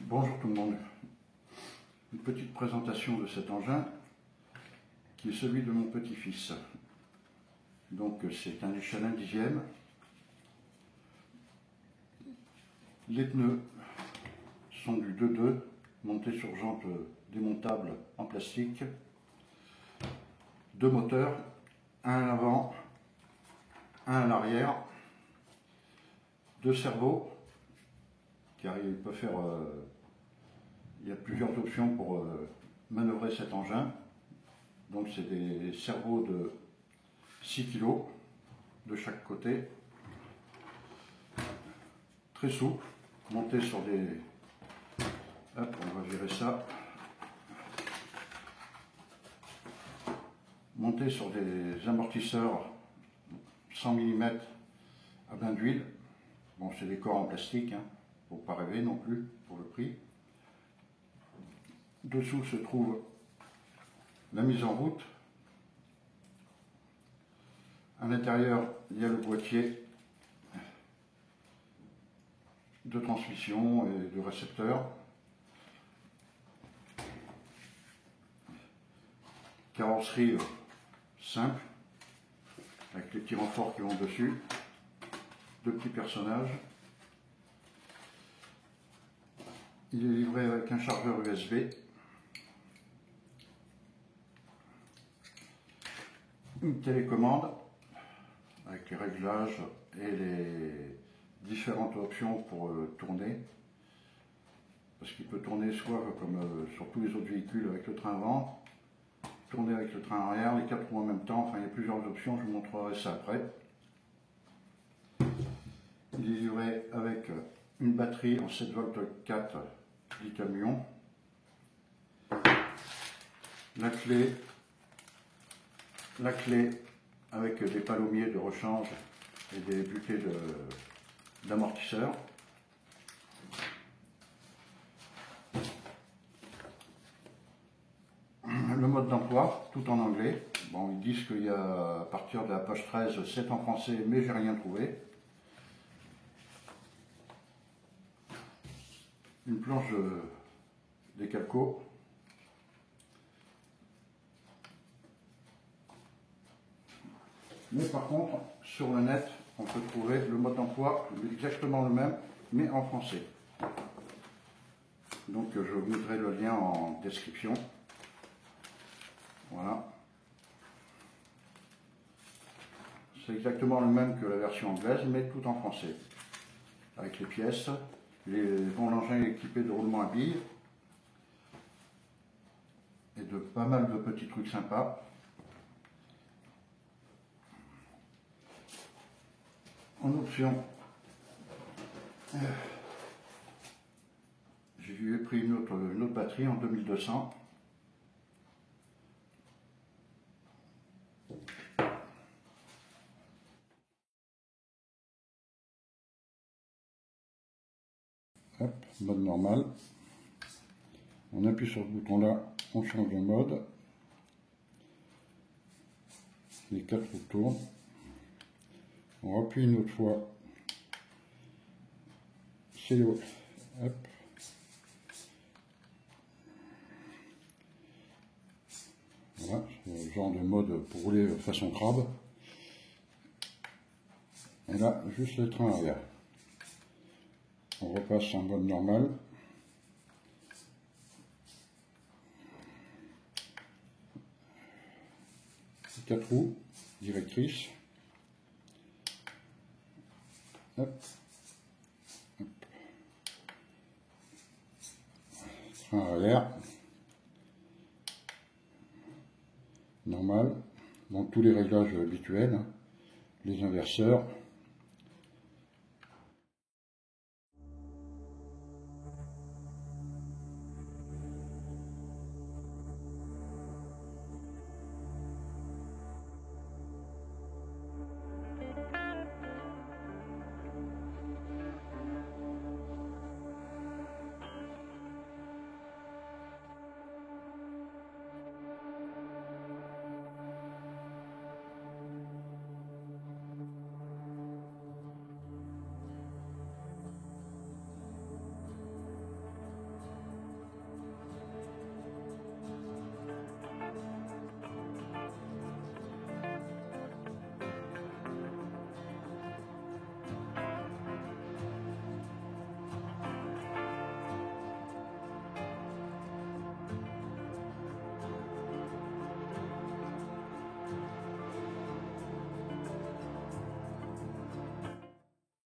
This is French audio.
Bonjour tout le monde. Une petite présentation de cet engin qui est celui de mon petit-fils. Donc c'est un échelon dixième. Les pneus sont du 2.2 montés sur jantes démontables en plastique. Deux moteurs, un à l'avant, un à l'arrière. Deux servos car il peut faire il y a plusieurs options pour manœuvrer cet engin. Donc c'est des servos de 6 kg de chaque côté, très souple, montés sur des... Hop, on va virer ça. Montés sur des amortisseurs 100 mm à bain d'huile. Bon, c'est des corps en plastique, hein, faut pas rêver non plus pour le prix. Dessous se trouve la mise en route. À l'intérieur, il y a le boîtier de transmission et de récepteur. Carrosserie simple, avec les petits renforts qui vont dessus. Deux petits personnages. Il est livré avec un chargeur USB. Une télécommande avec les réglages et les différentes options pour tourner, parce qu'il peut tourner soit comme sur tous les autres véhicules avec le train avant, tourner avec le train arrière, les quatre roues en même temps, enfin il y a plusieurs options, je vous montrerai ça après. Il est livré avec une batterie en 7 volts 4 lithium-ion, la clé avec des palommiers de rechange et des butées d'amortisseurs. Le mode d'emploi, tout en anglais. Bon, ils disent qu'il y a à partir de la page 13, 7 en français, mais j'ai rien trouvé. Une planche de décalco. Mais par contre, sur le net, on peut trouver le mode d'emploi exactement le même, mais en français. Donc je vous mettrai le lien en description. Voilà. C'est exactement le même que la version anglaise, mais tout en français. Avec les pièces. L'engin est équipé de roulement à billes. Et de pas mal de petits trucs sympas. En option, j'ai pris une autre batterie en 2200. Hop, mode normal. On appuie sur ce bouton là, on change de mode. Les quatre roues tournent. On appuie une autre fois. C'est le... Hop. Voilà, c'est le genre de mode pour rouler façon crabe. Et là, juste le train arrière. On repasse en mode normal. Quatre roues directrices. Hop. Hop. Train arrière. Normal. Donc tous les réglages habituels. Les inverseurs.